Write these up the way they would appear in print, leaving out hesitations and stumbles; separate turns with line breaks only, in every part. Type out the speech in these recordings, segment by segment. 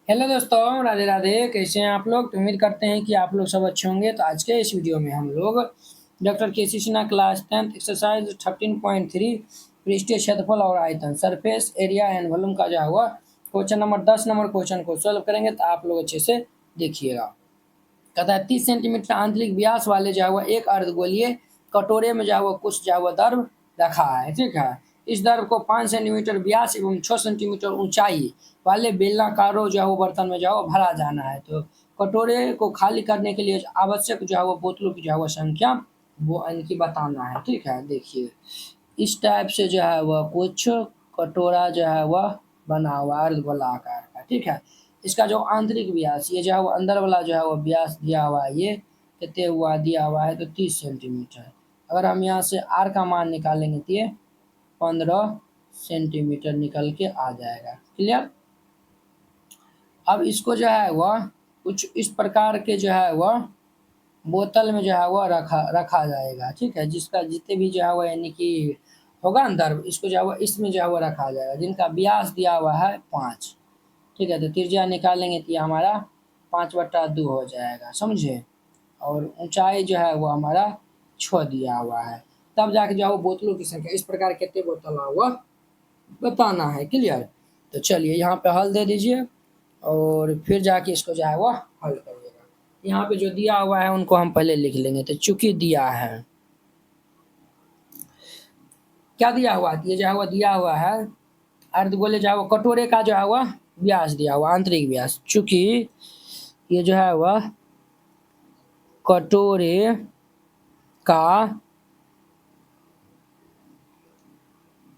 Hello दोस्तों, राधे राधे। कैसे हैं आप लोग? तो उम्मीद करते हैं कि आप लोग सब अच्छे होंगे। तो आज के इस वीडियो में हम लोग डॉक्टर के सी सिन्हा क्लास 10th एक्सरसाइज 13.3 पृष्ठीय क्षेत्रफल और आयतन सरफेस एरिया एंड वॉल्यूम का जो हुआ क्वेश्चन नंबर 10 नंबर क्वेश्चन को सॉल्व करेंगे। तो आप लोग अच्छे से देखिएगा। कहता है 30 सेंटीमीटर आंतरिक व्यास वाले जो है वो एक अर्धगोलीय कटोरे में जो है वो कुछ जो है वो द्रव रखा है। ठीक है। इस द्रव को 5 सेंटीमीटर व्यास एवं 6 सेंटीमीटर ऊंचाई वाले बेलनाकारों जो है वो बर्तन में जो है वो भरा जाना है। तो कटोरे को खाली करने के लिए आवश्यक जो है वो बोतलों की जो है वो संख्या वो इनकी बताना है। ठीक है। देखिए, इस टाइप से जो है वह कुछ कटोरा जो है वह बना हुआ है अर्धगोलाकार का। ठीक है। इसका जो आंतरिक व्यास ये जो है वो अंदर वाला जो है वो व्यास दिया हुआ है, ये कितने हुआ दिया हुआ है तो 30 सेंटीमीटर। अगर हम यहाँ से आर का मान निकालेंगे तो ये 15 सेंटीमीटर निकल के आ जाएगा। क्लियर। अब इसको जो है वह कुछ इस प्रकार के जो है वह बोतल में जो है वह रखा रखा जाएगा। ठीक है। जिसका जितने भी जो है वह यानी कि होगा अंदर, इसको जो है वह इसमें जो है वह रखा जाएगा, जिनका व्यास दिया हुआ है 5। ठीक है। तो त्रिज्या निकालेंगे तो ये हमारा 5/2 हो जाएगा, समझे। और ऊंचाई जो है वो हमारा 6 दिया हुआ है। तब जाके जो है वो बोतलों की संख्या इस प्रकार कितने बोतल हुआ बताना है। क्लियर। तो चलिए यहाँ पे हल दे दीजिए और फिर जाके इसको जो है वो हल करिएगा। यहाँ पे जो दिया हुआ है उनको हम पहले लिख लेंगे। तो चूंकि दिया है, क्या दिया हुआ ये जो है वो दिया हुआ है अर्धगोले जो है वो कटोरे का जो है वह व्यास दिया हुआ आंतरिक व्यास। चूंकि ये जो है वह कटोरे का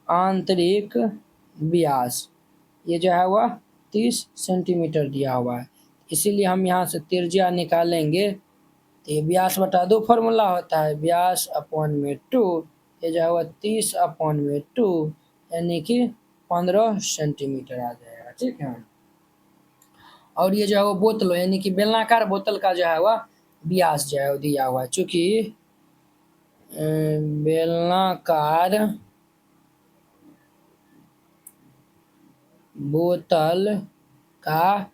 आंतरिक व्यास ये जो है वह 30 सेंटीमीटर दिया हुआ है। इसीलिए हम यहाँ से त्रिज्या निकालेंगे तो ये व्यास बटा 2 फॉर्मूला होता है, व्यास अपॉन में 2। ये जो है वह 30 अपॉन में 2 यानी कि 15 सेंटीमीटर आ जाएगा। ठीक है। और ये जो है वो बोतल यानी कि बेलनाकार बोतल का जो है वह व्यास जो है वो दिया हुआ है। चूँकि बेलनाकार बोतल का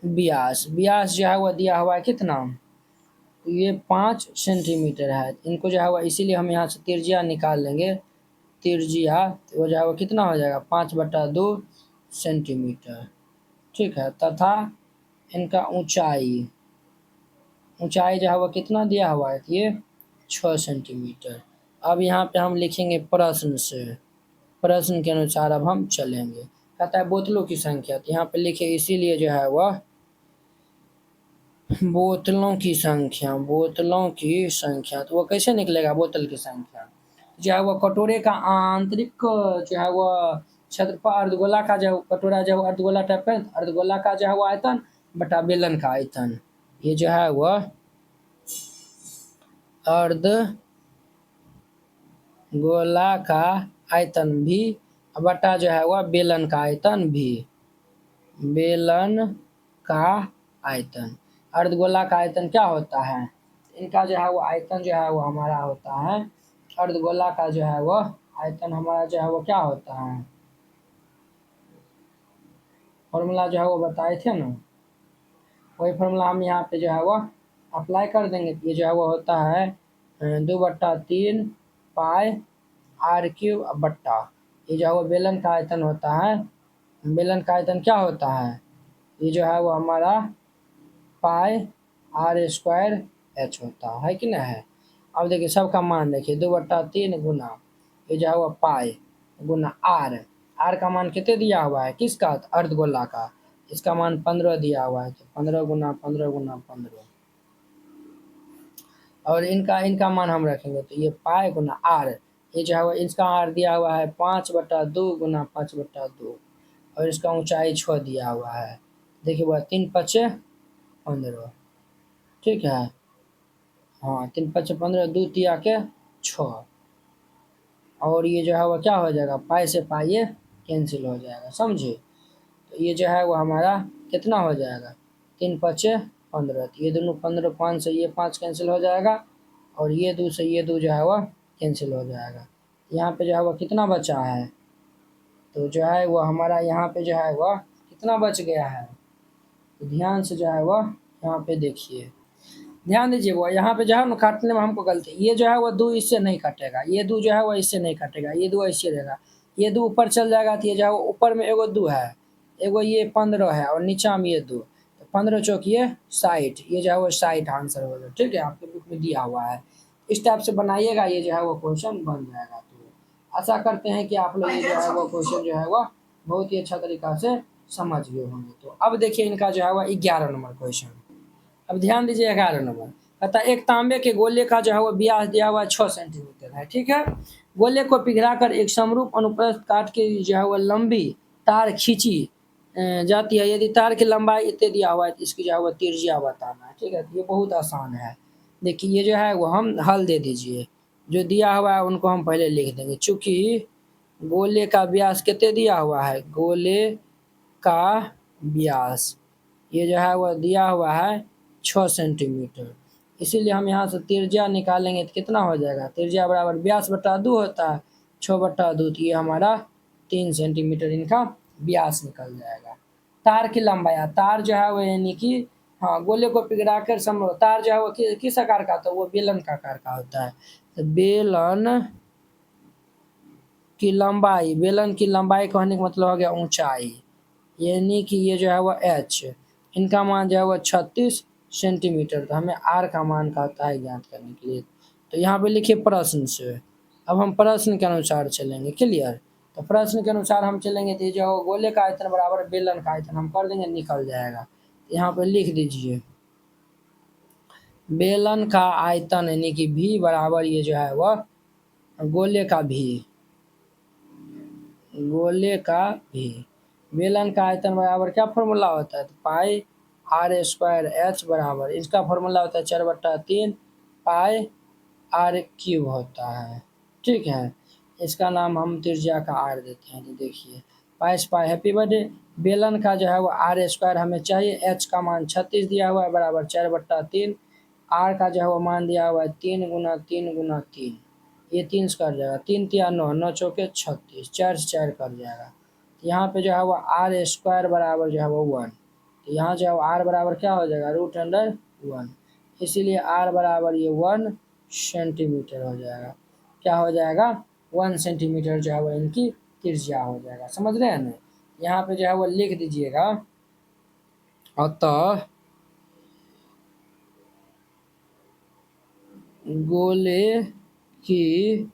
व्यास व्यास जो है वह दिया हुआ है कितना, ये 5 सेंटीमीटर है। इनको जो है वह इसीलिए हम यहाँ से त्रिज्या निकाल लेंगे। त्रिज्या तो वो जो है वो कितना हो जाएगा 5/2 सेंटीमीटर। ठीक है। तथा इनका ऊंचाई ऊंचाई जो है वो कितना दिया हुआ है ये 6 सेंटीमीटर। अब यहाँ पे हम लिखेंगे प्रश्न से, प्रश्न के अनुसार अब हम चलेंगे। कहता है बोतलों की संख्या, तो यहाँ पे लिखे इसीलिए जो है वह बोतलों की संख्या। तो वो कैसे निकलेगा बोतल की संख्या, जो है वो कटोरे का आंतरिक जो है वो क्षेत्रफल अर्धगोला का जो कटोरा जो अर्धगोला टाइप है, अर्धगोला का जो है वो आयतन बटा बेलन का आयतन, ये जो है वह अर्ध गोला का आयतन भी बटा जो है वह बेलन का आयतन भी, बेलन का आयतन। अर्धगोला का आयतन क्या होता है, इनका जो है वो आयतन जो है वो हमारा होता है, अर्धगोला का जो है वो आयतन हमारा जो है वो क्या होता है, फॉर्मूला जो है वो बताए थे ना, वही फॉर्मूला हम यहाँ पे जो है वो अप्लाई कर देंगे। ये जो है वो होता है 2/3 पाई r³ बट्टा, ये जो है वो बेलन का आयतन होता है। बेलन का आयतन क्या होता है, ये जो है वो हमारा पाई r² होता है कि नहीं है। अब देखिए सबका मान देखिए 2/3 गुना ये जो है वो पाई गुना आर का मान कितने दिया हुआ है किसका, अर्धगोला का, इसका मान 15 दिया हुआ है। तो 15 गुना 15 गुना 15 और इनका इनका मान हम रखेंगे तो ये पाई गुना आर, ये जो है वो इसका आर दिया हुआ है 5/2 गुना 5/2 और इसका ऊंचाई 6 दिया हुआ है। देखिए वह 3×5 = 15। ठीक है। हाँ 3×5 = 15, 2 तिया के 6 और ये जो है वो क्या हो जाएगा पाई से पाई ये कैंसिल हो जाएगा, समझे। तो ये जो है वो हमारा कितना हो जाएगा 3×5 = 15। तो ये दोनों 15 5 से ये 5 कैंसिल हो जाएगा और ये 2 से ये 2 जो है वह कैंसिल हो जाएगा। यहाँ पे जो है वह कितना बचा है, तो जो है वो हमारा यहाँ पे जो है वह कितना बच गया है, तो ध्यान से जो है वह यहाँ पे देखिए, ध्यान दीजिए। वो यहाँ पे जो है ना काटने में हमको गलती, ये जो है वो 2 इससे नहीं कटेगा, ये 2 जो है वो इससे नहीं कटेगा, ये 2 ऐसे रहेगा, ये 2 ऊपर चल जाएगा तो ये जो है वो ऊपर में एगो 2 है, एगो ये 15 है और नीचा में ये 2, तो 15 चौक ये 60, ये जो है वो 60 आंसर हो जाएगा। ठीक है, आपके बुक में दिया हुआ है, इस टाइप से बनाइएगा, ये जो है वो क्वेश्चन बन जाएगा। तो आशा करते हैं कि आप लोग ये जो है वो क्वेश्चन जो है वो बहुत ही अच्छा तरीका से समझ गए होंगे। तो अब देखिए इनका जो है वो 11 नंबर क्वेश्चन। अब ध्यान दीजिए 11 नंबर, कहता है एक तांबे के गोले का जो है वो व्यास दिया हुआ 6 सेंटीमीटर है। ठीक है, गोले को पिघलाकर एक समरूप अनुप्रस्थ काट के जो है वो लंबी तार खींची जाती है, यदि तार की लंबाई इतने दिया हुआ है तो इसकी जो है वो त्रिज्या बताना है। ठीक है, ये बहुत आसान है। देखिए ये जो है वो हम हल दे दीजिए, जो दिया हुआ है उनको हम पहले लिख देंगे। चूँकि गोले का व्यास कितने दिया हुआ है, गोले का व्यास ये जो है वह दिया हुआ है 6 सेंटीमीटर, इसीलिए हम यहाँ से त्रिज्या निकालेंगे तो कितना हो जाएगा, त्रिज्या बराबर व्यास बटा 2 होता है, 6 बटा 2, तो ये हमारा 3 सेंटीमीटर इनका व्यास निकल जाएगा। तार की लंबाई, तार जो है वो यानी कि हाँ गोले को पिघलाकर तार जो है वो किस आकार का होता है, वो बेलन का आकार का होता है। तो बेलन की लंबाई कहने का मतलब हो गया ऊंचाई, यानी कि ये जो है वो h, इनका मान जो है वो 36 सेंटीमीटर। तो हमें r का मान का होता है ज्ञात करने के लिए, तो यहाँ पे लिखिए प्रश्न से। अब हम प्रश्न के अनुसार चलेंगे, क्लियर। तो प्रश्न के अनुसार हम चलेंगे तो ये जो गोले का आयतन बराबर बेलन का आयतन हम कर देंगे, निकल जाएगा। तो यहाँ पे लिख दीजिए बेलन का आयतन यानी कि v बराबर ये जो है वह गोले का भी, बेलन का आयतन बराबर क्या फॉर्मूला होता है, तो पाई आर स्क्वायर एच बराबर, इसका फॉर्मूला होता है 4/3 पाई आर क्यूब होता है। ठीक है, इसका नाम हम त्रिज्या का आर देते हैं। तो देखिए पाई हैप्पी बर्थडे, बेलन का जो है वो आर स्क्वायर हमें चाहिए, एच का मान 36 दिया हुआ है बराबर 4/3, आर का जो है वो मान दिया हुआ है 3 गुना 3 गुना 3, ये 3 से कट जाएगा, 3 तिया 9, 9 चौके 36, 4 से 4 कट जाएगा। तो यहाँ पे जो है वो आर स्क्वायर बराबर जो है वो 1, तो यहाँ जो है वो आर बराबर क्या हो जाएगा √1, इसीलिए आर बराबर ये 1 सेंटीमीटर हो जाएगा। क्या हो जाएगा, 1 सेंटीमीटर जो है वो इनकी त्रिज्या हो जाएगा। समझ रहे हैं ना, यहाँ पे जो है वो लिख दीजिएगा अतः गोले की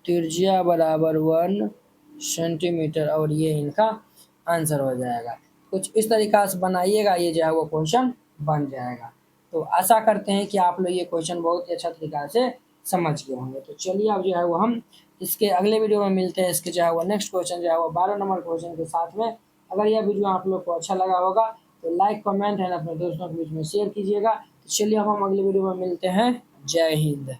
त्रिज्या बराबर 1 सेंटीमीटर, और ये इनका आंसर हो जाएगा। कुछ इस तरीका से बनाइएगा, ये जो है वो क्वेश्चन बन जाएगा। तो आशा करते हैं कि आप लोग ये क्वेश्चन बहुत ही अच्छा तरीका से समझ गए होंगे। तो चलिए अब जो है वो हम इसके अगले वीडियो में मिलते हैं। इसके जो है वो नेक्स्ट क्वेश्चन जो है वो 12 नंबर क्वेश्चन के साथ में। अगर यह वीडियो आप लोग को अच्छा लगा होगा तो लाइक कमेंट एंड अपने दोस्तों के बीच में शेयर कीजिएगा। तो चलिए अब हम अगले वीडियो में मिलते हैं। जय हिंद।